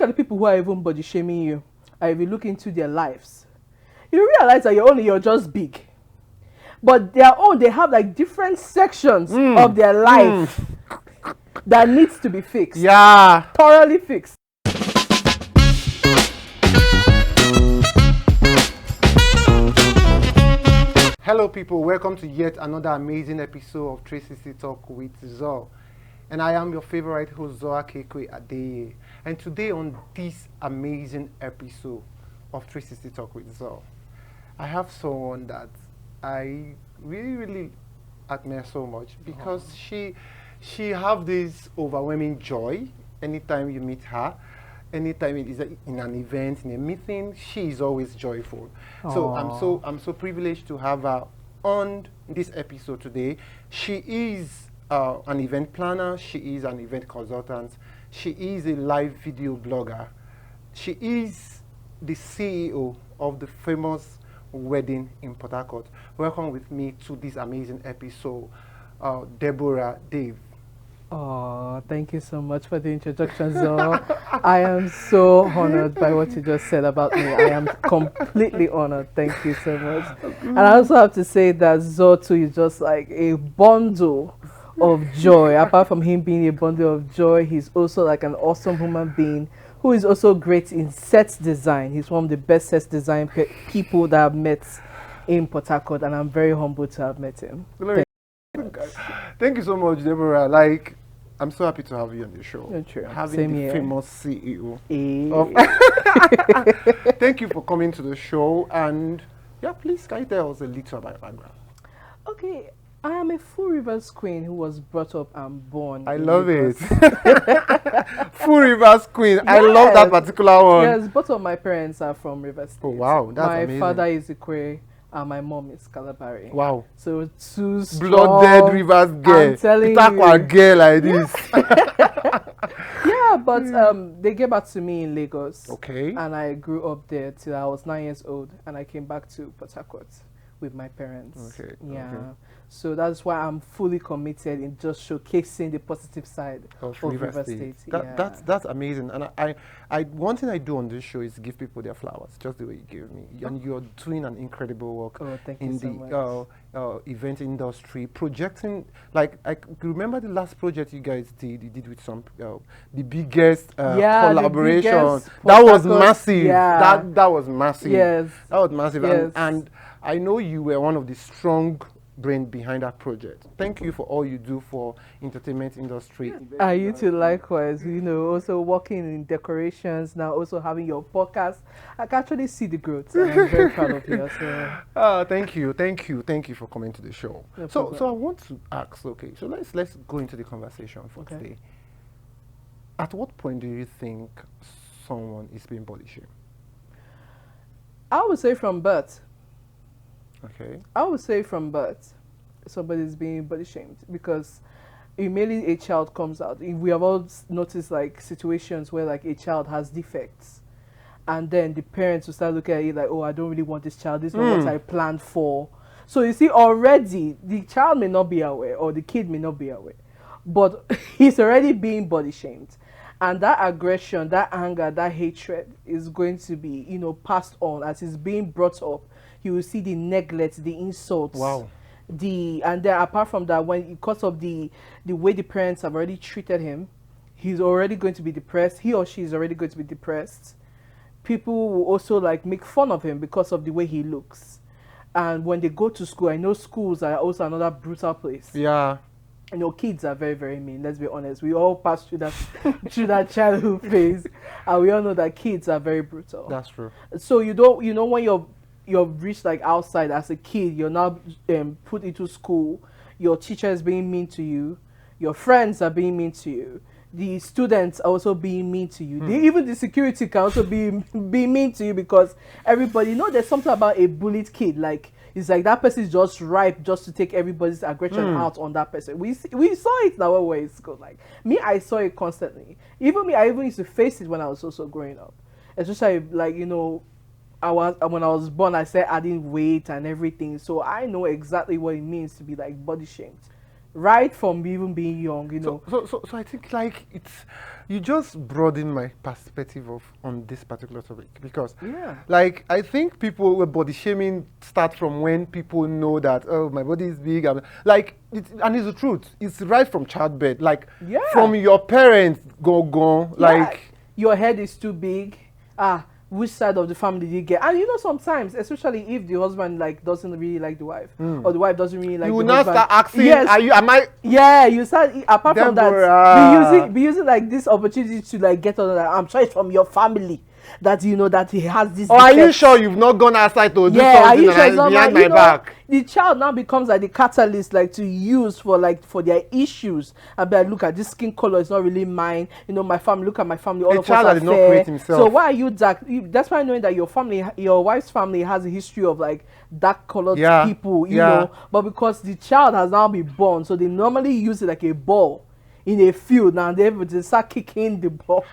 at the people who are even body shaming you, and if you look into their lives, you realize that you're just big. But their own, they have like different sections of their life that needs to be fixed. Yeah. Thoroughly fixed. Hello people, welcome to yet another amazing episode of 360 Talk with Zor. And I am your favorite host, Zor-Akekue Adeye. And today on this amazing episode of 360 Talk with Zor, I have someone that I really admire so much because she have this overwhelming joy anytime you meet her. Anytime it is in an event, in a meeting, she is always joyful. So I'm so privileged to have her on this episode today. She is an event planner. She is an event consultant. She is a live video blogger. She is the CEO of the famous wedding in Port Harcourt. Welcome with me to this amazing episode, Deborah Dave. Oh, thank you so much for the introduction, Zor. I am so honored by what you just said about me. I am completely honored. Thank you so much. And I also have to say that Zor too is just like a bundle of joy. Apart from him being a bundle of joy, he's also like an awesome human being who is also great in set design. He's one of the best set design people that I've met in Port Harcourt, and I'm very humbled to have met him. Thank you so much, Deborah. Like, I'm so happy to have you on the show. True. Having Same the here. famous CEO. Eh. Thank you for coming to the show. And yeah, please, can you tell us a little about your background? Okay, I am a full Rivers queen who was brought up and born. I in love Lagos. it. Full Rivers Queen. I love that particular one. Yes, both of my parents are from Rivers State. Oh, wow. That's my amazing. father is Ikwe and my mom is Calabari. Wow. So two strong, Blooded Rivers girl. I'm telling Takwa you. girl like this. Yeah, but they gave back to me in Lagos. Okay. And I grew up there till I was 9 years old, and I came back to Port Harcourt with my parents. Okay. Yeah. Okay. So that's why I'm fully committed in just showcasing the positive side of River State. That's amazing. And I one thing I do on this show is give people their flowers, just the way you give me. And you're doing an incredible work in the event industry, projecting. Like I remember the last project you guys did. You did with some the biggest collaboration. The biggest that was Port Harcourt, massive. yeah. That was massive. Yes. That was massive. Yes. And I know you were one of the strong brain behind that project. Thank you for all you do for entertainment industry. And you too likewise, also working in decorations, now also having your podcast. I can actually see the growth, and I'm very proud of you. So. Thank you for coming to the show. No so problem. I want to ask, okay, so let's go into the conversation for today. At what point do you think someone is being body shamed? I would say from birth. Okay. I would say from birth, somebody's being body shamed because immediately a child comes out. We have all noticed like situations where like a child has defects, and then the parents will start looking at it like, oh, I don't really want this child. This is not what I planned for. So you see, already the child may not be aware, or the kid may not be aware, but he's already being body shamed. And that aggression, that anger, that hatred is going to be, passed on as he's being brought up. You will see the neglect, the insults. Wow. And then apart from that, because of the way the parents have already treated him, he's already going to be depressed. He or she is already going to be depressed. People will also like make fun of him because of the way he looks. And when they go to school, I know schools are also another brutal place. Yeah. Kids are very, very mean. Let's be honest. We all pass through that through that childhood phase, and we all know that kids are very brutal. That's true. So when you've reached like outside as a kid, you're now put into school, your teacher is being mean to you, your friends are being mean to you, the students are also being mean to you. Even the security can also be mean to you because everybody, there's something about a bullied kid, like it's like that person is just ripe just to take everybody's aggression out on that person. We saw it now when we were in school. Like me, I saw it constantly. Even me, I even used to face it when I was also growing up. Especially like, when I was born, I started adding weight and everything. So I know exactly what it means to be like body shamed. right from even being young, you know. So I think like you just broaden my perspective of on this particular topic because Yeah. like I think people with body shaming start from when people know that oh my body is big and like and it's the truth. It's right from childbirth. Like Yeah. from your parents go Yeah. like Your head is too big. Which side of the family did you get? And you know, sometimes, especially if the husband like doesn't really like the wife, or the wife doesn't really like you the will now husband. start asking, Yes. are you am I Yeah, you start apart from that, Deborah? be using like this opportunity to like get on. Like, I'm sure it's from your family that you know that he has this. Or are you defect. sure you've not gone outside to do Yeah, are something you sure it's and not behind my, my back? the child now becomes like the catalyst like to use for their issues. And be like, look at this skin color is not really mine. You know, my family, look at my family, all A of us child are that did not fair. create himself. So why are you dark? That's why knowing that your family, your wife's family has a history of like dark colored Yeah, people, you yeah. know. But because the child has now been born, so they normally use it like a ball in a field now, they start kicking the ball.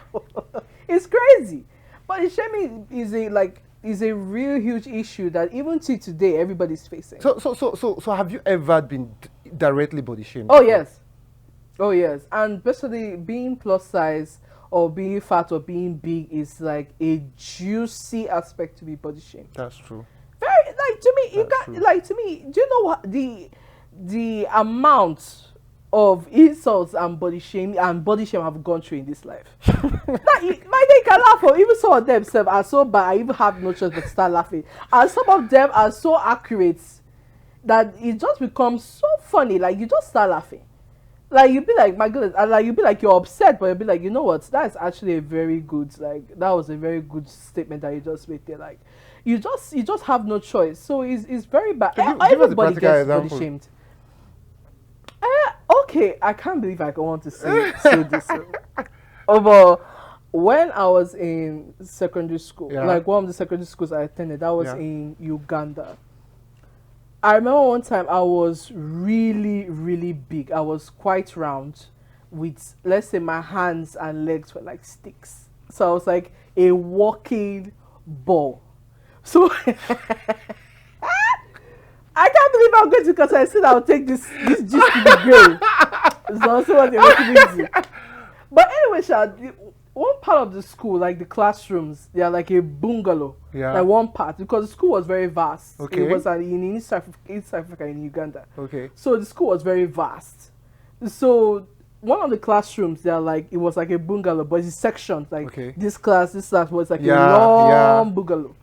It's crazy. But the shaming is a real huge issue that even till today everybody's facing. So have you ever been directly body shamed? Oh before? yes. Oh yes. And especially being plus size or being fat or being big is like a juicy aspect to be body shamed. That's true. Very like to me, you That's got true. like to me, do you know what the amount of insults and body shame have gone through in this life? That my day can laugh or even some of them are so bad I even have no choice but to start laughing. And some of them are so accurate that it just becomes so funny. Like you just start laughing. Like you'd be like, my goodness, and like you'd be like you're upset, but you'd be like, you know what? That's actually a very good that was a very good statement that you just made there. Like you just have no choice. So it's very bad. So give us a Everybody practical gets body example. shamed. Okay, I can't believe I want to say this. But when I was in secondary school, Yeah. like one of the secondary schools I attended, that was Yeah. in Uganda. I remember one time I was really, really big. I was quite round with, let's say, my hands and legs were like sticks. So I was like a walking ball. So I can't believe I'm going to, because I said I'll take this gist to the grave. It's also what they're making me do. But anyway, one part of the school, like the classrooms, they are like a bungalow. Yeah. Like one part, because the school was very vast. Okay. It was in East Africa, in Uganda. Okay. So the school was very vast. So one of the classrooms, they are like, it was like a bungalow, but it's sections. Like Okay. this class was like Yeah, a long yeah. bungalow.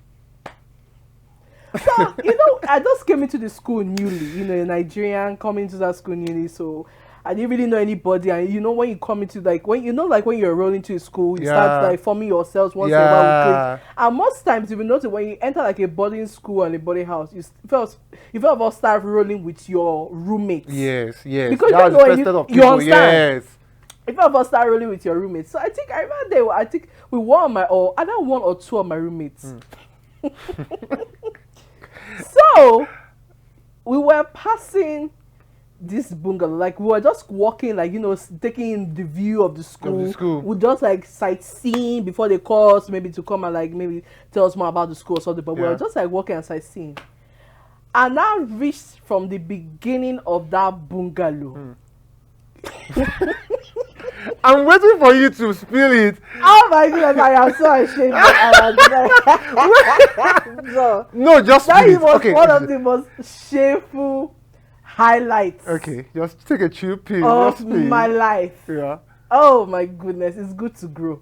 So, you know, I just came into the school newly, you know, a Nigerian coming into that school newly, so I didn't really know anybody. And you know, when you come into like when you're rolling to a school, you start Yeah. like forming yourselves once in a while with Yeah. cliques. And most times, if you notice, when you enter like a boarding school and a boarding house, you first of all start rolling with your roommates. Yes, yes. Because That's you the know, first set of you people. understand? Yes. If of us start rolling with your roommates, so I remember I think we either one or two of my roommates. So we were passing this bungalow, like we were just walking, like, you know, taking in the view of the school. We just like sightseeing before they call us, maybe to come and like maybe tell us more about the school or something. But we were just like walking and sightseeing. And I reached from the beginning of that bungalow. I'm waiting for you to spill it. Oh my goodness, I am so ashamed. So, No, just that spill it. was Okay. one of the most shameful highlights Okay, just take a chill pill. of Just spill. my life. Yeah. Oh my goodness, it's good to grow.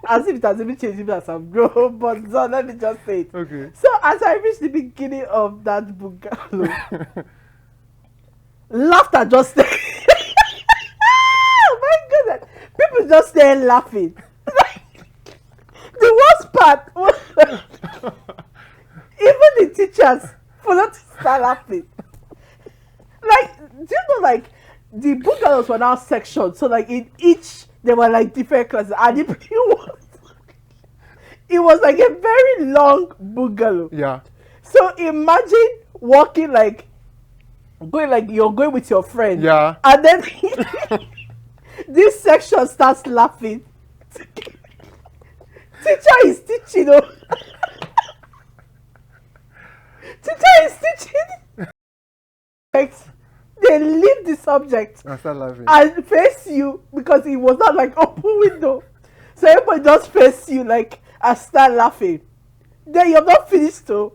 As if it has even changed even as I've grown, but so let me just say it. Okay. So as I reached the beginning of that bungalow, laughter just oh my goodness, people just stay laughing. The worst part was even the teachers followed to start laughing. Like, do you know, like, the bungalows were now sectioned, so like in each there were like different classes, and it was like a very long bungalow. Yeah. So imagine walking like you're going with your friend. Yeah. And then this section starts laughing. Teacher is teaching. Oh. Teacher is teaching. Like, they leave the subject I start laughing. and face you because it was not like open window. So everybody just face you like and start laughing. Then you're not finished though.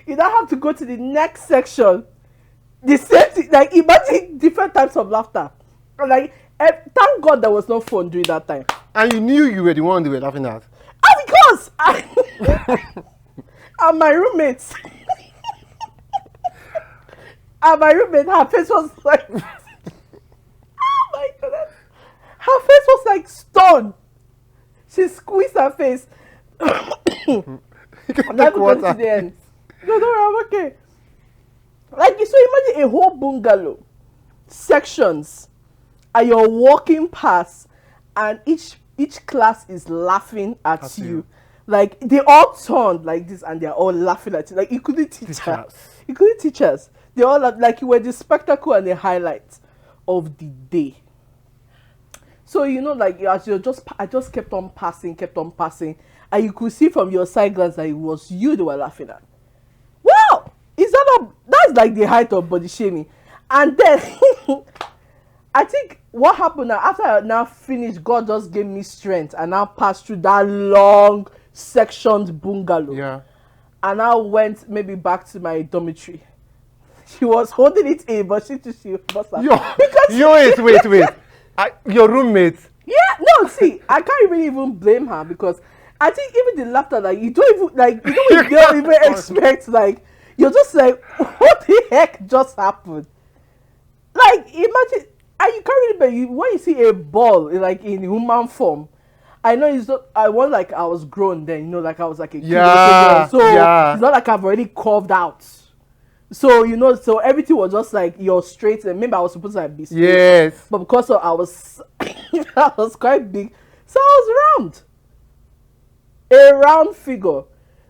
You now have to go to the next section. The same thing, like imagine different types of laughter. Like thank God there was no phone during that time. And you knew you were the one they were laughing at. And because and my roommates and my roommate, her face was like oh my goodness. Her face was like stone. She squeezed her face. I'm not going to the end. No, I'm okay. Like so imagine a whole bungalow, sections, and you're walking past, and each class is laughing at you. Like they all turned like this, and they're all laughing at you. Like you couldn't teach us. You couldn't teach us. They all like you were the spectacle and the highlight of the day. So you know, like as I just kept on passing, and you could see from your side glance that it was you they were laughing at. Wow, is that not? That's like the height of body shaming. And then I think what happened now after I now finished, God just gave me strength and now passed through that long sectioned bungalow. Yeah. And I went maybe back to my dormitory. She was holding it in, but she must have. Wait. Your roommate. Yeah, no, see, I can't really even blame her because I think even the laughter, like you don't even expect, like you're just like, what the heck just happened? Like imagine, and you can't really believe when you see a ball like in human form. I know it's not. I was like I was grown then, you know, like I was like a kid. So it's not like I've already carved out. So you know, so everything was just like you're straight. And maybe I was supposed to be straight. Yes. But because I was, I was quite big, so I was a round figure.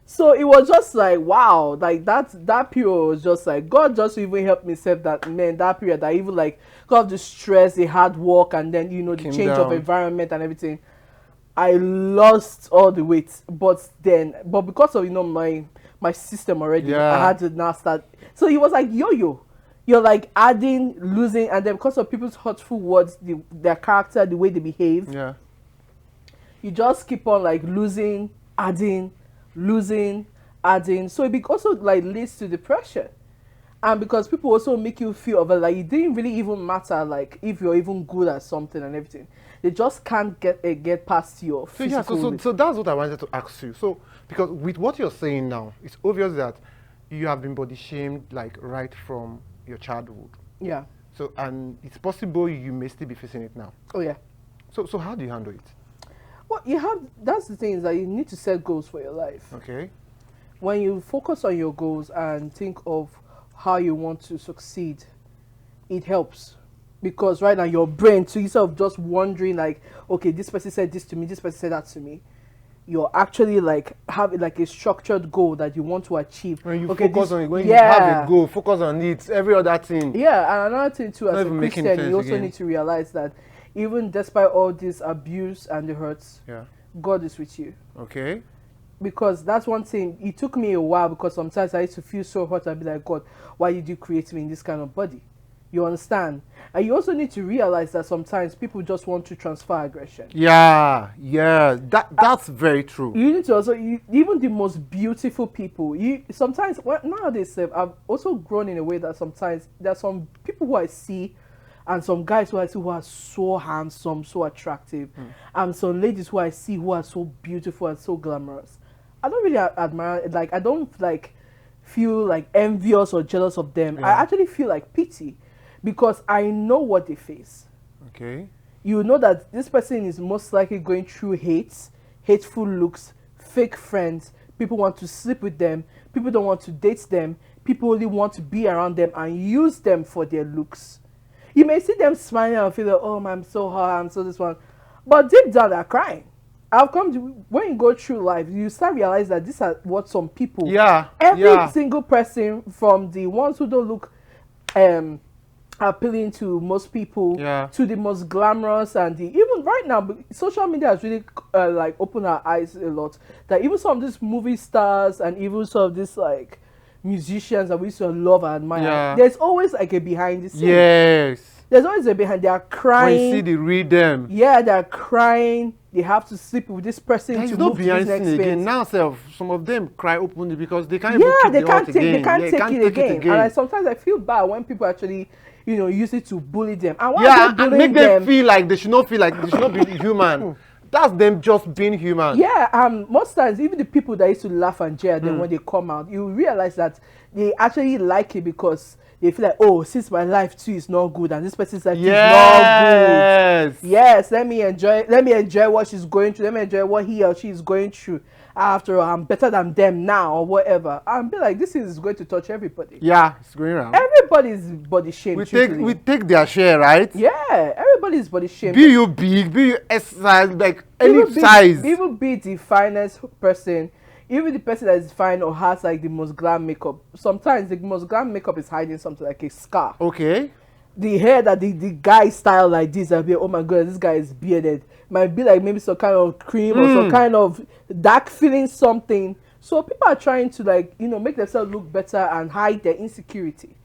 So it was just like wow, like that period was just like God just even helped me save that period. That even like because of the stress, the hard work, and then you know the change of environment and everything, I lost all the weight. But because of you know my system already, I had to now start. So it was like yo-yo. You're like adding, losing, and then because of people's hurtful words, their character, the way they behave, you just keep on like losing, adding. So it also like leads to depression, and because people also make you feel of like it didn't really even matter like if you're even good at something and everything, they just can't get past your physical. So that's what I wanted to ask you. So because with what you're saying now, it's obvious that you have been body shamed like right from your childhood. Yeah. So and it's possible you may still be facing it now. Oh yeah. So how do you handle it? Well, that's the thing is that you need to set goals for your life. Okay. When you focus on your goals and think of how you want to succeed, it helps. Because right now your brain, so instead of just wondering like, okay, this person said this to me, this person said that to me, you're actually like having like a structured goal that you want to achieve. When you focus on it, when you have a goal, focus on it, every other thing. Yeah, and another thing too, as a Christian, you also need to realize that even despite all this abuse and the hurts, God is with you. Okay. Because that's one thing. It took me a while because sometimes I used to feel so hurt. I'd be like, God, why did you create me in this kind of body? You understand? And you also need to realize that sometimes people just want to transfer aggression. Yeah. That's very true. You need to also, even the most beautiful people, sometimes, nowadays, I've also grown in a way that sometimes there are some people who I see and some guys who I see who are so handsome, so attractive, and some ladies who I see who are so beautiful and so glamorous. I don't really admire, like, I don't, like, feel, like, envious or jealous of them. I actually feel, like, pity because I know what they face. Okay. You know that this person is most likely going through hateful looks, fake friends, people want to sleep with them, people don't want to date them, people only want to be around them and use them for their looks. You may see them smiling and feel like, oh, I'm so hot, I'm so this one. But deep down, they're crying. When you go through life, you start realize that these are what some people, every single person, from the ones who don't look appealing to most people, to the most glamorous, and even right now, social media has really like opened our eyes a lot. That even some of these movie stars and even some of these like musicians that we used to love and admire. Yeah. There's always like a behind the scenes. Yes. There's always a behind. They are When crying. you see the rhythm. Yeah, they're crying. They have to sleep with this person There's to no move to this behind next scene again. phase. Now, some of them cry openly because they can't even Yeah, keep they the can't heart take. again. They can't Yeah, take it again. And I, again. sometimes I feel bad when people actually, use it to bully them. And why Yeah, are they and bullying make them them? feel like they should not be human. That's them just being human. Yeah, most times even the people that used to laugh and jeer at them when they come out, you realize that they actually like it because they feel like, oh, since my life too is not good and this person's life too is not good. Yes, let me enjoy what she's going through. Let me enjoy what he or she is going through. After all, I'm better than them now or whatever. And be like, this is going to touch everybody. Yeah, it's going around. Everybody's body shame. We take their share, right? Yeah, everybody's body shame. Be you big, be you size, like any Even size. Even be the finest person, even the person that is fine or has like the most glam makeup. Sometimes the most glam makeup is hiding something like a scar. Okay. The hair that the guy style like this, I'll be, oh my god, this guy is bearded. Might be like maybe some kind of cream or some kind of dark feeling something. So people are trying to like, make themselves look better and hide their insecurity.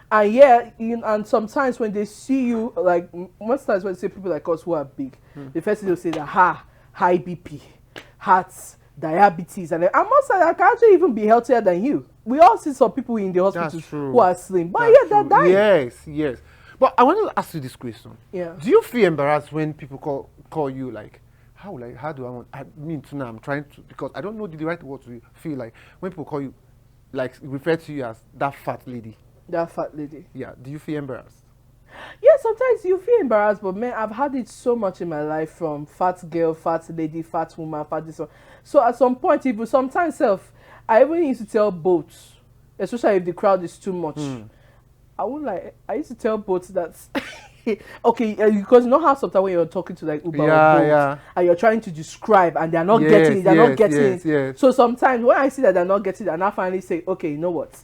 And yeah, and sometimes when they see you, like most times when they see people like us who are big, the first thing they'll say that high BP, hearts, diabetes, and most times I can actually even be healthier than you. We all see some people in the hospitals who are slim, but yeah, they're dying. Yes. But I want to ask you this question. Yeah. Do you feel embarrassed when people call you like, how do I want? I mean, to now I'm trying to, because I don't know the right word to feel like when people call you, like refer to you as that fat lady. That fat lady. Yeah. Do you feel embarrassed? Yeah, sometimes you feel embarrassed, but man, I've had it so much in my life from fat girl, fat lady, fat woman, fat this one. So at some point, even sometimes I even used to tell both, especially if the crowd is too much. I used to tell both that okay, because you know how sometimes when you're talking to like Uber or Bolt, and you're trying to describe and they're not getting it, Yes. So sometimes when I see that they're not getting it, and I finally say, okay, you know what?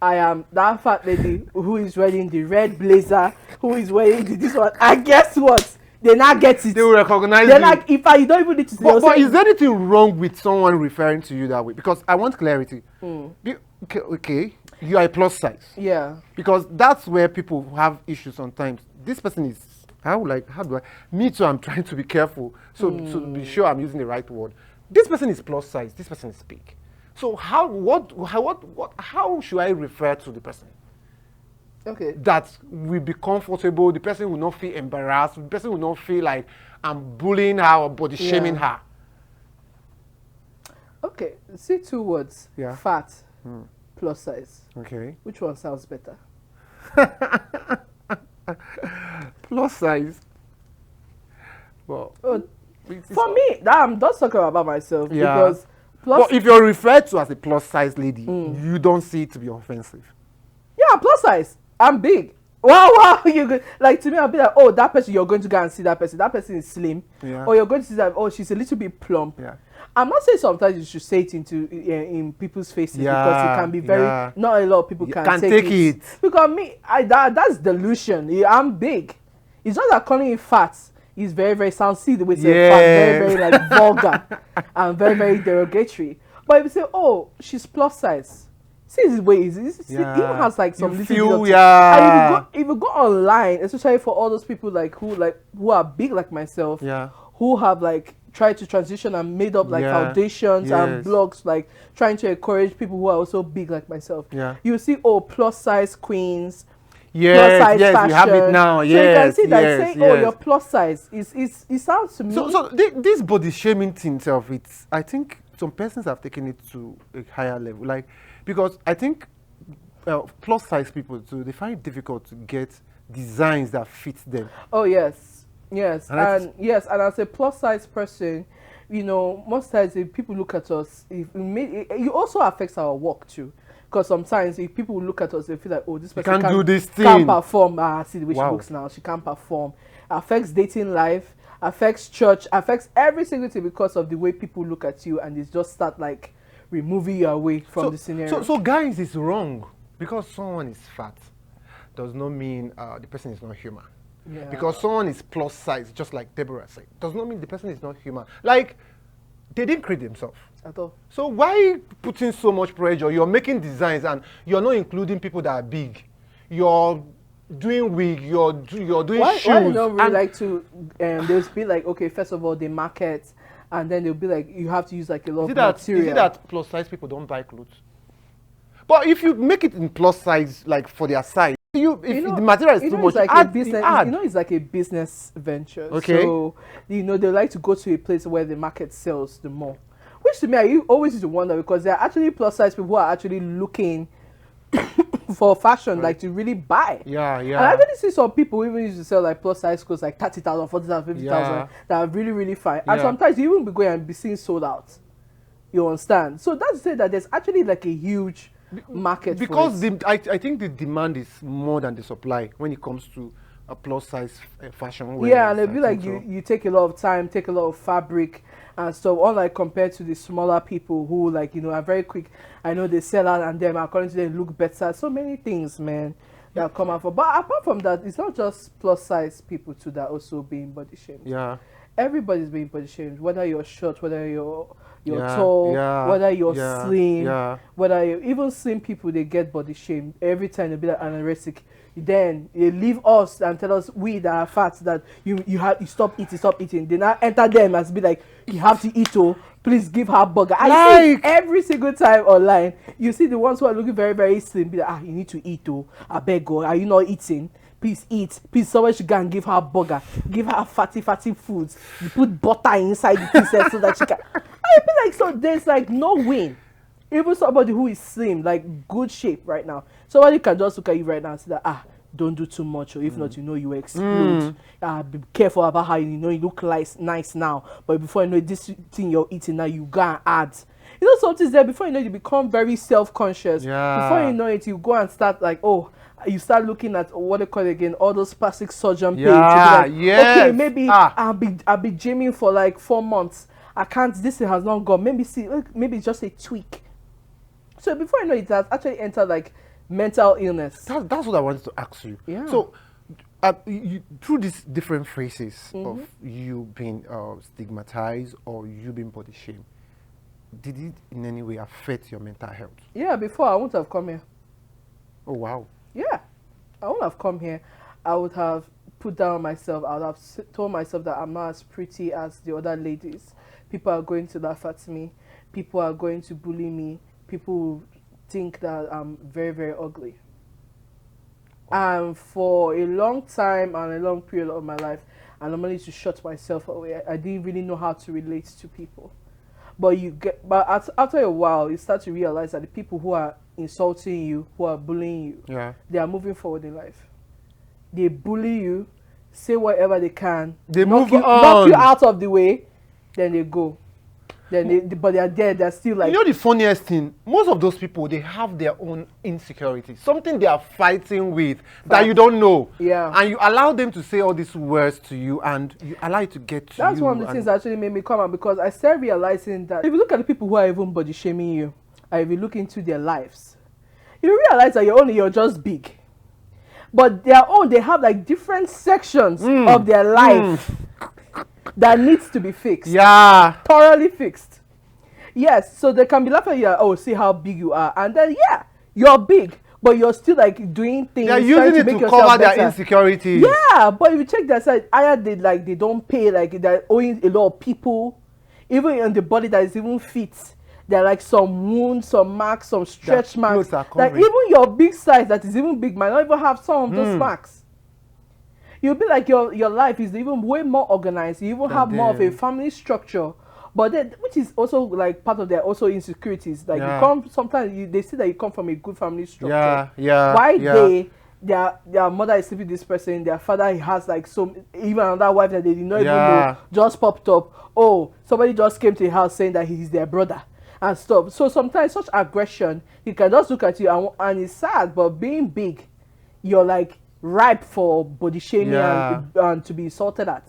I am that fat lady who is wearing the red blazer, who is wearing this one. And guess what? They not get it. They will recognize They're you. like, if you don't even need to say. But is there anything wrong with someone referring to you that way? Because I want clarity. Okay, you are a plus size. Yeah. Because that's where people have issues sometimes. This person is, me too, I'm trying to be careful. So to be sure I'm using the right word. This person is plus size, this person is big. So how should I refer to the person? Okay. That will be comfortable, the person will not feel embarrassed, the person will not feel like I'm bullying her or body shaming her. Okay, see two words. Yeah. Fat, plus size. Okay. Which one sounds better? Plus size. Well, for me, I'm just talking about myself because but if you're referred to as a plus size lady, you don't see it to be offensive. Yeah, plus size. I'm big. Wow, you good. Like to me, I'll be like, oh, that person, you're going to go and see that person. That person is slim. Yeah. Or you're going to see that, oh, she's a little bit plump. Yeah. I'm not saying sometimes you should say it in people's faces because it can be very, not a lot of people can take it. Because me, that's delusion. I'm big. It's not that calling it fat is very, very sound. See the way it's fat, very, very like vulgar and very, very derogatory. But if you say, oh, she's plus size. See this way it even has like some little bit of and if you go online, especially for all those people who are big like myself, who have like tried to transition and made up like foundations and blogs, like trying to encourage people who are also big like myself. You see, oh, plus size queens, plus size fashion. You have it now. So you can see that saying, oh, you're plus size it sounds to me. So this body shaming thing itself, I think some persons have taken it to a higher level, like. Because I think plus size people too, they find it difficult to get designs that fit them. Oh yes, and as a plus size person, most times if people look at us, it also affects our work too. Because sometimes if people look at us, they feel like, oh, this person can't do this thing. Can't perform. See the way she looks now, she can't perform. Affects dating life, affects church, affects every single thing because of the way people look at you, and it just start like removing you away from the scenario. So guys, it's wrong. Because someone is fat does not mean the person is not human. Yeah. Because someone is plus size, just like Deborah said, does not mean the person is not human. Like, they didn't create themselves. at all. So why putting so much pressure? You're making designs and you're not including people that are big. You're doing wig, you're doing Why shoes. they don't really and like to? They'll be like, okay, first of all, they market, and then they'll be like, you have to use like a lot of material. Is it that plus size people don't buy clothes? But if you make it in plus size, like for their size, if the material is too much, like add, a business. add. It's like a business venture. Okay. So they like to go to a place where the market sells the more. Which to me, I always used to wonder, because there are actually plus size people who are actually looking for fashion, like to really buy. Yeah, yeah. And I actually see some people even used to sell like plus size clothes like 30,000, 40,000, 50,000 Yeah. that are really, really fine. And Yeah. sometimes you even be going and be seeing sold out. You understand? So that's to say that there's actually like a huge market Because for it. I think the demand is more than the supply when it comes to a plus size fashion wear. Yeah, and it'd be I like think so. you take a lot of time, take a lot of fabric and stuff, unlike compared to the smaller people who like, are very quick. I know they sell out and them according to them look better. So many things, man, that come out for. But apart from that, it's not just plus size people too that also being body shamed. Yeah. Everybody's being body shamed, whether you're short, whether you're Yeah, tall, yeah, whether you're yeah, slim, yeah. whether you even slim people, they get body shamed every time. They be like anorexic. Then they leave us and tell us we that are fat that you stop eating. They now enter them as be like, you have to eat, oh, please give her burger. I see every single time online. You see the ones who are looking very, very slim be like, you need to eat, oh, I beg, oh, are you not eating? Please eat. Please, someone should go and give her burger. Give her fatty foods. You put butter inside the pieces so that she can. I feel like, so there's like no win. Even somebody who is slim, like good shape right now, somebody can just look at you right now and say that, don't do too much, or if not, you explode. Be careful about how you look nice now, but before you know it, this thing you're eating now, you go and add. Something's there. Before you know it, you become very self-conscious. Yeah. Before you know it, you go and start like, you start looking at what they call it again, all those plastic surgeon pages. Yeah, Like, yes. okay, maybe I'll be gymming for like 4 months. I can't. This thing has not gone. Maybe it's just a tweak. So before you know it has actually entered like mental illness. That's what I wanted to ask you. Yeah. So, through these different phases of you being stigmatized or you being body shamed, did it in any way affect your mental health? Yeah, before I wouldn't have come here. Oh, wow. Yeah, I wouldn't have come here. I would have put down myself. I would have told myself that I'm not as pretty as the other ladies. People are going to laugh at me. People are going to bully me. People will think that I'm very, very ugly. And for a long time and a long period of my life, I normally used to shut myself away. I didn't really know how to relate to people. But after a while, you start to realize that the people who are insulting you, who are bullying you, they are moving forward in life. They bully you, say whatever they can, knock you out of the way, then they go. But they are there. They're still like. The funniest thing, most of those people, they have their own insecurities, something they are fighting with that you don't know. Yeah. And you allow them to say all these words to you, and you allow it to get to you. That's one of the things that actually made me come out, because I started realizing that if you look at the people who are even body shaming you, and if you look into their lives, you realize that you're just big. But they have like different sections of their life that needs to be fixed. Yeah. Thoroughly fixed. Yes, so they can be laughing at you, like, see how big you are. And then, you're big, but you're still like doing things. They're using it to cover their insecurities. Yeah, but if you check their side, either they don't pay, like they're owing a lot of people, even in the body that is even fit. There are like some wounds, some marks, some stretch marks. Like even your big size that is even big might not even have some of those marks. You'll be like your life is even way more organized. You even have more of a family structure, but then, which is also like part of their also insecurities. Like you come sometimes they say that you come from a good family structure. Their mother is sleeping with this person, their father has like even another wife that they did not even know just popped up. Oh, somebody just came to the house saying that he's their brother and stuff. So sometimes such aggression, he can just look at you and it's sad, but being big, you're like ripe for body shaming and to be insulted at.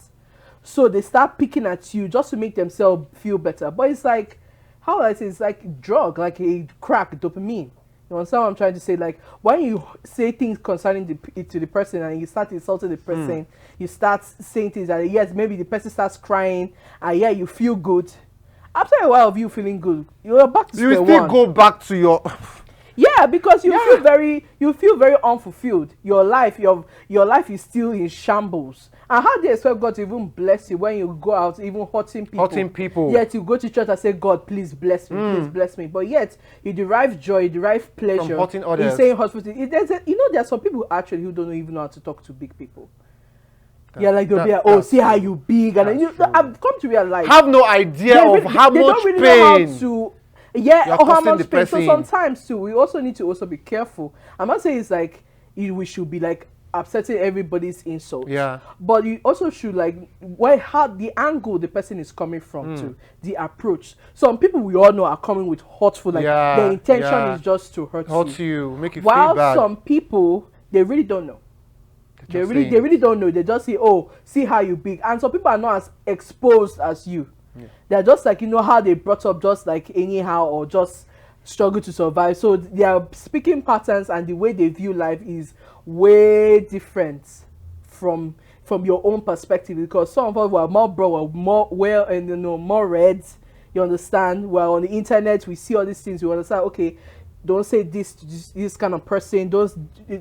So they start picking at you just to make themselves feel better. But it's like, how I say, it's like a drug, like a crack, dopamine. You understand what I'm trying to say? Like when you say things concerning to the person and you start insulting the person, you start saying things that yes, maybe the person starts crying and you feel good. after a while of you feeling good, you're back to You square will still one. go back to your. Yeah, because Yeah. you feel very unfulfilled. Your life is still in shambles. And how do you expect God to even bless you when you go out even hurting people? Hurting people. Yet you go to church and say, God, please bless me, please bless me. But yet you derive joy, you derive pleasure From hurting in others. saying hospital. There are some people actually who don't even know how to talk to big people. Yeah, like they'll be like, oh, see how you big, and then That's true. I've come to realize Have no idea they of really- how they much don't really pain. know how to You're or how causing the much pain. So person. sometimes too, we also need to also be careful. I'm not saying it's like we should be like upsetting everybody's insults. Yeah. But you also should like how the angle the person is coming from to the approach. Some people we all know are coming with hurtful, like Yeah, their intention yeah. is just to hurt Hurt you. you, make you feel While bad. some people they really don't know. They just really saying don't know. They just say, oh, see how you big. And some people are not as exposed as you. They're just like, how they brought up just like anyhow or just struggle to survive. So their speaking patterns and the way they view life is way different from your own perspective, because some of us were more broad, more well, and more read. You understand? Well, on the internet we see all these things. We understand. Okay, don't say this to this kind of person. Don't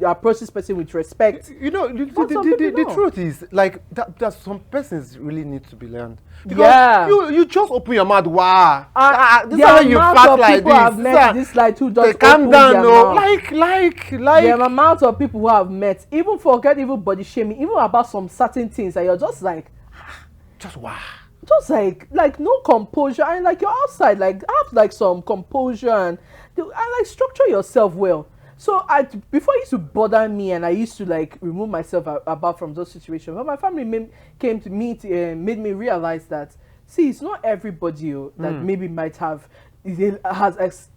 approach this person with respect. The truth is like that some persons really need to be learned. Because Yeah. you just open your mouth. Wow. This The is how you amount fast of like people I've this. met this like who just Calm open down, their no. mouth. Like. The amount of people who have met, even forget even body shaming, even about some certain things that you're just like, Just wow. just like no composure, and like you're outside, like have like some composure and like structure yourself well. So before it used to bother me, and I used to like remove myself about from those situations. But my family came to me made me realize that see, it's not everybody that maybe might have as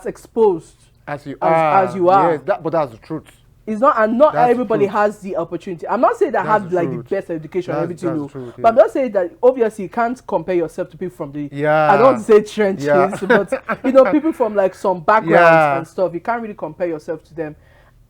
exposed As you as you are. Yes, but that's the truth. It's not, and not That's everybody truth. has the opportunity. I'm not saying that That's have the like truth. the best education and That's everything, truth, but I'm yeah. not saying that obviously you can't compare yourself to people from the Yeah. I don't want to say trenches, Yeah. but people from like some backgrounds Yeah. and stuff. You can't really compare yourself to them.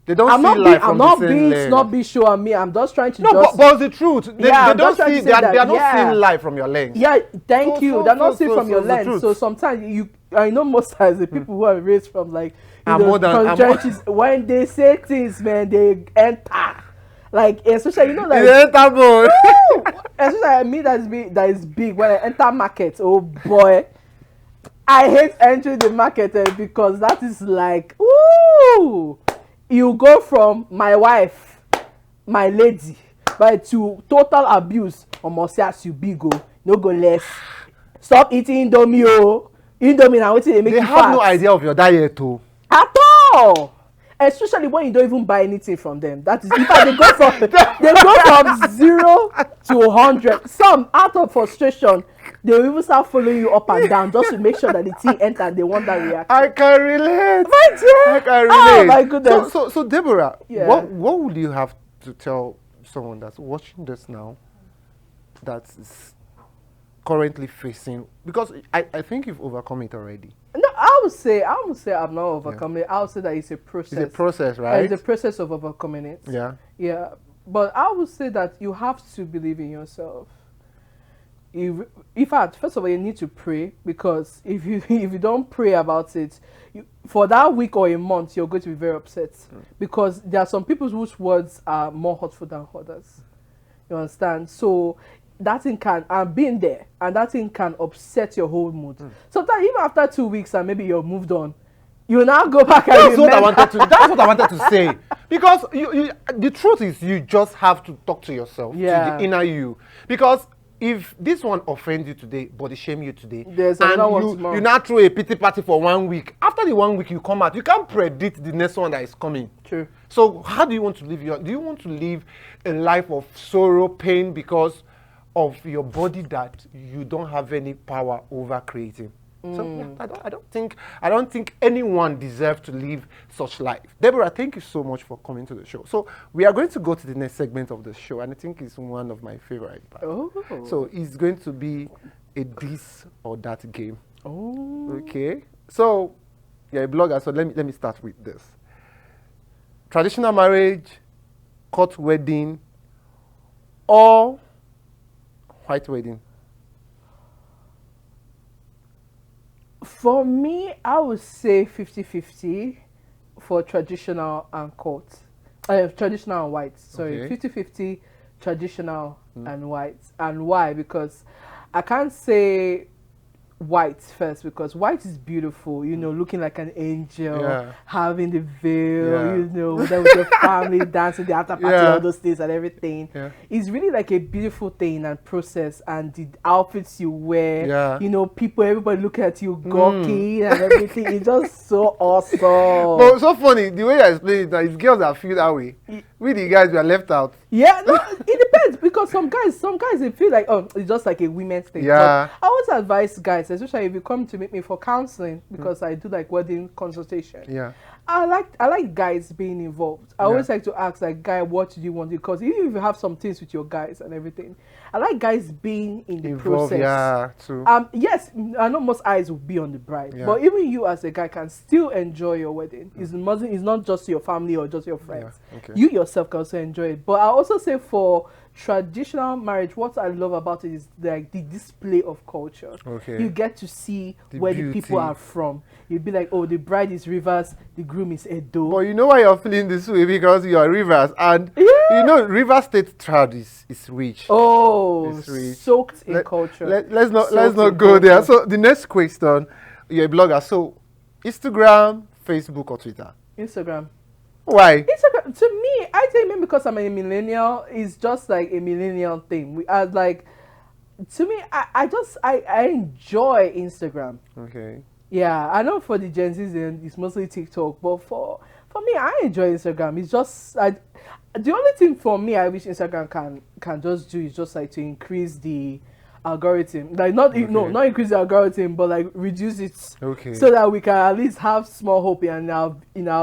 They don't I'm see not life being, from I'm not the same being lens. snobby show on me. I'm just trying to No, just but it's the truth. They I'm don't just trying see. to They say that, are not yeah. seeing life from your lens. Yeah, thank So- you. so- They're not so- seen so- from your so the lens. truth. So sometimes I know most times the people who are raised from like Are more than- from are more- churches, when they say things, man, they enter. Like especially like It's enter especially me that is big when I enter market. Oh boy, I hate entering the market because that is like ooh, you go from my wife, my lady, but to total abuse. Almost say as you big go, no go less. Stop eating Indomie, oh. Indomie now wetin dey make They you have fat. no idea of your diet, too. At all. Especially when you don't even buy anything from them. That is, in fact, they go from 0 to 100. Some, out of frustration, they will even start following you up and down just to make sure that the thing enter and they want that reaction. I can relate. My dear. I can Oh relate. my goodness. So Deborah, Yeah. what would you have to tell someone that's watching this now, that is currently facing? Because I think you've overcome it already. No, I would say I'm not overcoming it. I would say that it's a process. It's a process, right? It's a process of overcoming it. Yeah. Yeah. But I would say that you have to believe in yourself. In fact, first of all, you need to pray, because if you don't pray about it, for that week or a month, you're going to be very upset, because there are some people whose words are more hurtful than others. You understand? So that thing can, and being there, and that thing can upset your whole mood. Sometimes even after 2 weeks and maybe you're moved on, you now go back and That's what I remember. That's what I wanted to say. Because the truth is, you just have to talk to yourself, to Yeah. the inner you. Because if this one offends you today, body shame you today, There's and another one tomorrow. you now throw a pity party for 1 week. After the 1 week you come out, you can't predict the next one that is coming. True. So how do you want to live do you want to live a life of sorrow, pain, because of your body that you don't have any power over creating? So yeah, I don't think anyone deserves to live such life. Deborah, thank you so much for coming to the show. So we are going to go to the next segment of the show, and I think it's one of my favorite parts. Oh. So it's going to be a this or that game. Oh. Okay. So you're a blogger, so let me start with this. Traditional marriage, court wedding, or white wedding? For me, I would say 50-50 for traditional and court. Traditional and white. Sorry, Okay. 50-50 traditional and white. And why? Because I can't say white first, because white is beautiful, looking like an angel, Yeah. having the veil, Yeah. then with your family dancing the after party, Yeah. all those things and everything. Yeah. It's really like a beautiful thing and process, and the outfits you wear, Yeah. people, everybody look at you gawking and everything. It's just so awesome. But it's so funny the way you explain it. That it's girls that feel that way. We the guys we are left out. Yeah, no, it depends, because some guys they feel like, oh, it's just like a women's thing. Yeah. But I always advise guys, especially if you come to meet me for counseling, because I do like wedding consultation. Yeah. I like guys being involved. I always like to ask, like, guy, what do you want? Because even if you have some things with your guys and everything, I like guys being in the Involved, process. yeah, too. Yes, I know most eyes will be on the bride, Yeah. but even you as a guy can still enjoy your wedding. It's not just your family or just your friends. Yeah, okay. You yourself can also enjoy it. But I also say for traditional marriage, what I love about it is like the display of culture. Okay. You get to see The where beauty. the people are from. You'd be like, oh, the bride is Rivers, the groom is Edo. But you know why you're feeling this way? Because you are Rivers, and Yeah. River State trad is rich. Oh, It's rich. soaked in culture. Let's not Soaked in go there. culture. So the next question, you're a blogger. So Instagram, Facebook, or Twitter? Instagram. Why? Instagram, to me, I think maybe because I'm a millennial, it's just like a millennial thing. We are like, to me, I enjoy Instagram. Okay. Yeah, I know for the Gen Zs it's mostly TikTok, but for me, I enjoy Instagram. It's just the only thing for me I wish Instagram can just do is just like to increase the algorithm, like not increase the algorithm, but like reduce it, Okay. so that we can at least have small hope in our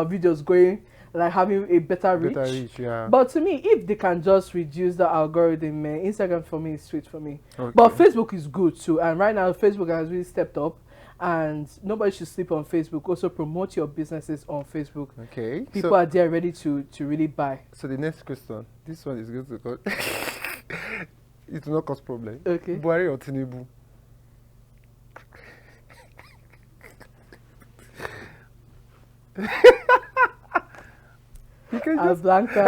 videos going, like having a better reach. Better reach, yeah. But to me, if they can just reduce the algorithm, man, Instagram for me is sweet for me. Okay. But Facebook is good too, and right now Facebook has really stepped up, and nobody should sleep on Facebook. Also promote your businesses on Facebook. Okay. People are there ready to really buy. So the next question, this one is going to cause it will not cause problem. Okay. Buhari or Tinubu? You can just, Blanca.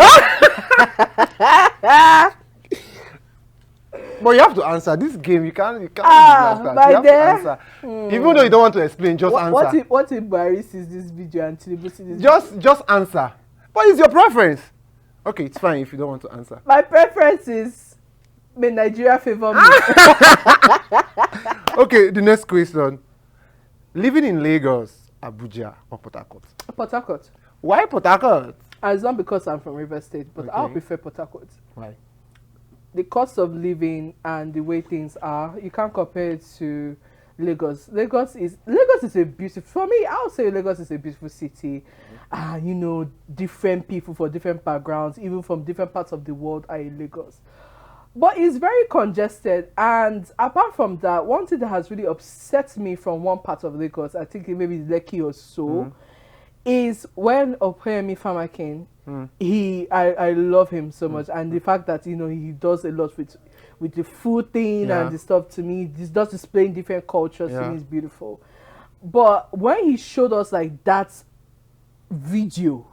but you have to answer this game. You can't. You by have there? to answer. Even though you don't want to explain, just answer. What if Buhari sees this video and Tinubu sees this? Just answer. What is your preference? Okay, it's fine if you don't want to answer. My preference is may Nigeria favor me. Okay, the next question. Living in Lagos, Abuja, or Port Harcourt? Port Harcourt. Why Port Harcourt? And it's not because I'm from River State, but I'll Okay. prefer Port Harcourt. Why? The cost of living and the way things are, you can't compare it to Lagos. Lagos is a beautiful, for me, I'll say Lagos is a beautiful city. Different people for different backgrounds, even from different parts of the world are in Lagos. But it's very congested, and apart from that, one thing that has really upset me from one part of Lagos, I think it maybe Lekki or so, is when Opeyemi Farmer came. I love him so much, and the fact that he does a lot with the food thing and the stuff. To me, this does displaying different cultures. To me, is beautiful. But when he showed us like that video,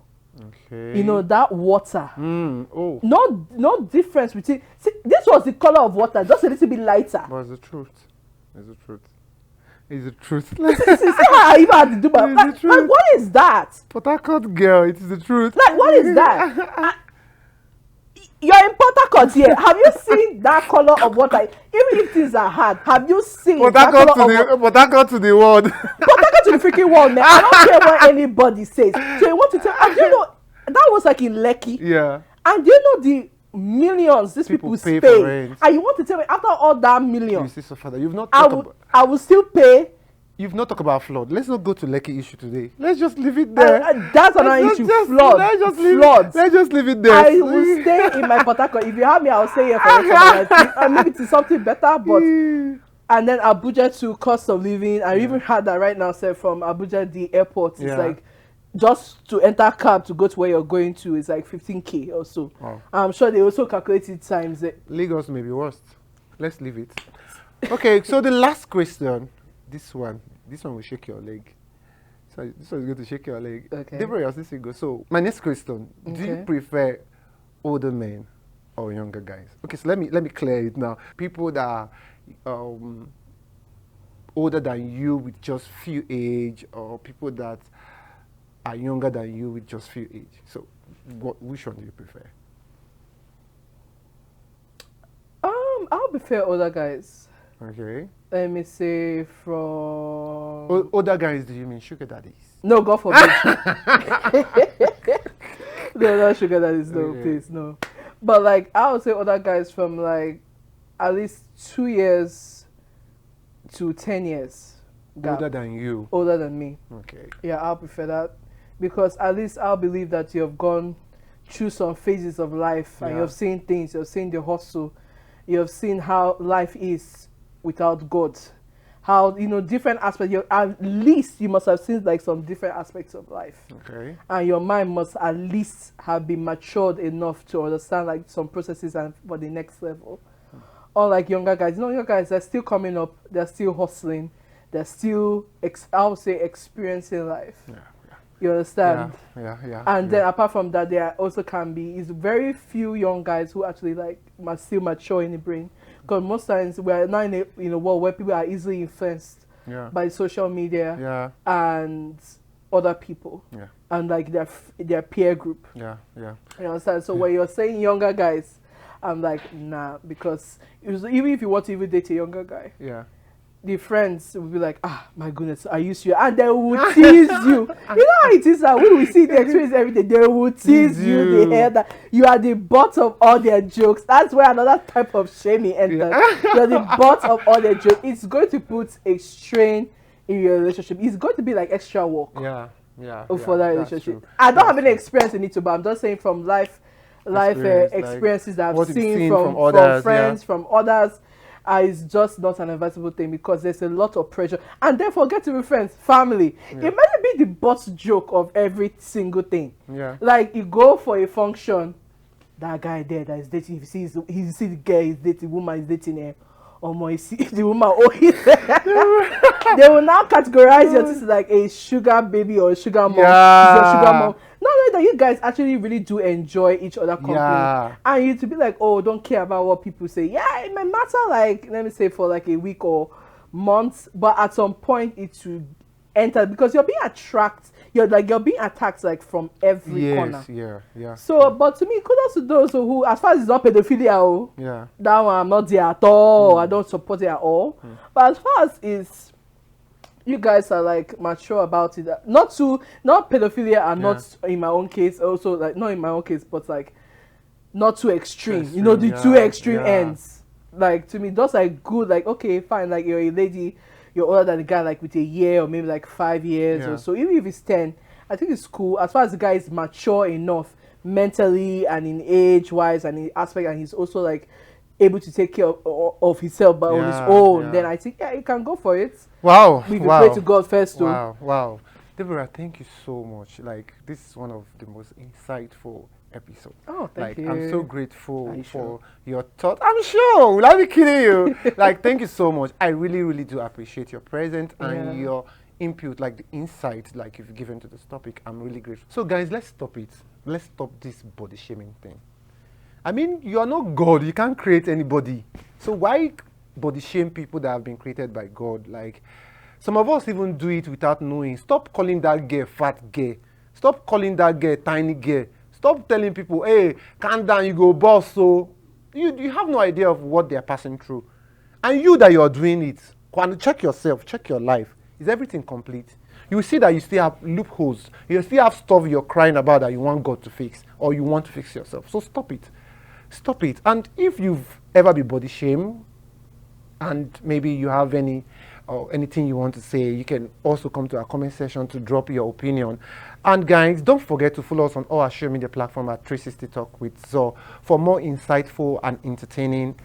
okay, that water, oh, no difference between. See, this was the color of water, just a little bit lighter. but it's the truth. It's the truth. It's the truth. See how I even had to do my, It's the truth. what is that? Port Harcourt girl, it is the truth. Like, what is that? You're in Port Harcourt here. Have you seen that color of water? Even if things are hard, have you seen Port that Harcourt color to of the Port Harcourt to the world. Port Harcourt to the freaking world, man. I don't care what anybody says. So you want to tell? And you know that was like in Lekki. Yeah. And you know the millions these people Pay pay, for rent. and you want to tell me after all that You million, see, so father, you've not I talked will about, I will still pay. you've not talked about flood. Let's not go to Lekki issue today. Let's just leave it there. That's another issue. Flood. Let's just leave Flood. Let's just leave it there. I will stay in my Port Harcourt. If you have me, I'll stay here for the rest of my life. And maybe to something better, but and then Abuja to cost of living. I even heard that right now, say from Abuja the airport is like just to enter cab to go to where you're going to is like 15K or so. Wow. I'm sure they also calculated times it. Lagos may be worst. Let's leave it. Okay, so the last question. this one will shake your leg. So this one is going to shake your leg. Okay. Deborah, you're still single. So my next question: do you Okay. prefer older men or younger guys? Okay, so let me clear it now. People that are older than you with just few age, or people that are younger than you with just few age. So, which one do you prefer? I'll prefer older guys. Okay. Let me say from Older guys, do you mean sugar daddies? no, God forbid. No, not sugar daddies. No, Okay. please, no. But like, I would say older guys from like at least 2 years to 10 years. Gap. Older than you. Older than me. Okay. Yeah, I'll prefer that because at least I'll believe that you have gone through some phases of life and Yeah. you've seen things, you've seen the hustle, you've seen how life is without God. How, different aspects, at least you must have seen like some different aspects of life. Okay. And your mind must at least have been matured enough to understand like some processes and for the next level. Unlike younger guys, younger guys, they're still coming up, they're still hustling, they're still, I would say, experiencing life. Yeah. You understand? Yeah. And then apart from that, there also can be is very few young guys who actually like must still mature in the brain. Because most times we are now in a world where people are easily influenced by social media and other people and like their peer group. Yeah. You understand? So when you're saying younger guys, I'm like, nah, because even if you want to even date a younger guy, the friends will be like, my goodness, are you sure? And they will tease you. You know how it is that when we see the experience every day, they will tease you. They hear that you are the butt of all their jokes. That's where another type of shaming enters. You're the butt of all their jokes. It's going to put a strain in your relationship. It's going to be like extra work. For that relationship. True. I don't have any experience in it, but I'm just saying from life experiences that I've seen from others, friends, from others. It's just not an advisable thing because there's a lot of pressure. And then forget to be friends, family. It might be the boss joke of every single thing. Like you go for a function, that guy there that is dating, he see the girl is dating, woman is dating him. You see the woman, they will now categorize your sister like a sugar baby or a sugar mom. Is your sugar mom. Not only that, you guys actually really do enjoy each other company. And you to be like, don't care about what people say. Yeah, it may matter like, let me say for like a week or months, but at some point it will enter because you're being attracted. You're being attacked like from every corner. So, but to me, kudos to those who, as far as it's not pedophilia, that one I'm not there at all. I don't support it at all. But as far as is, you guys are like mature about it. Not pedophilia, and not in my own case. Also, like not in my own case, but like not too extreme. The two extreme ends. Like to me, those are good. Like okay, fine. Like you're a lady. You're older than the guy like with a year or maybe like 5 years or so. Even if it's 10, I think it's cool as far as the guy is mature enough mentally and in age wise and in aspect, and he's also like able to take care of himself but on his own. Then I think you can go for it. Wow. We pray to God first too. Wow. Deborah, thank you so much. Like this is one of the most insightful episode. Thank you. I'm so grateful for your thought. I'm sure. Will I be kidding you? Like, thank you so much. I really, really do appreciate your presence and your input, like the insight, like you've given to this topic. I'm really grateful. So, guys, let's stop it. Let's stop this body shaming thing. I mean, you are not God. You can't create anybody. So why body shame people that have been created by God? Like, some of us even do it without knowing. Stop calling that girl fat girl. Stop calling that girl tiny girl. Stop telling people, hey, calm down, you go boss. So you have no idea of what they're passing through. And you that you're doing it, check yourself, check your life. Is everything complete? You will see that you still have loopholes. You still have stuff you're crying about that you want God to fix or you want to fix yourself. So stop it. Stop it. And if you've ever been body shamed and maybe you have anything you want to say, you can also come to our comment section to drop your opinion. And guys, don't forget to follow us on all our social media platforms at 360 Talk with Zor for more insightful and entertaining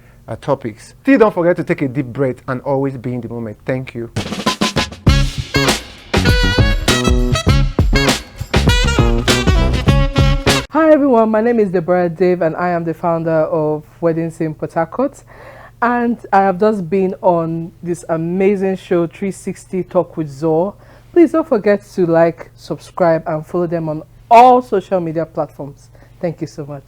topics. Still don't forget to take a deep breath and always be in the moment. Thank you. Hi everyone, my name is Deborah Dave and I am the founder of Weddings in Port Harcourt. And I have just been on this amazing show, 360 Talk with Zor. Please don't forget to like, subscribe, and follow them on all social media platforms. Thank you so much.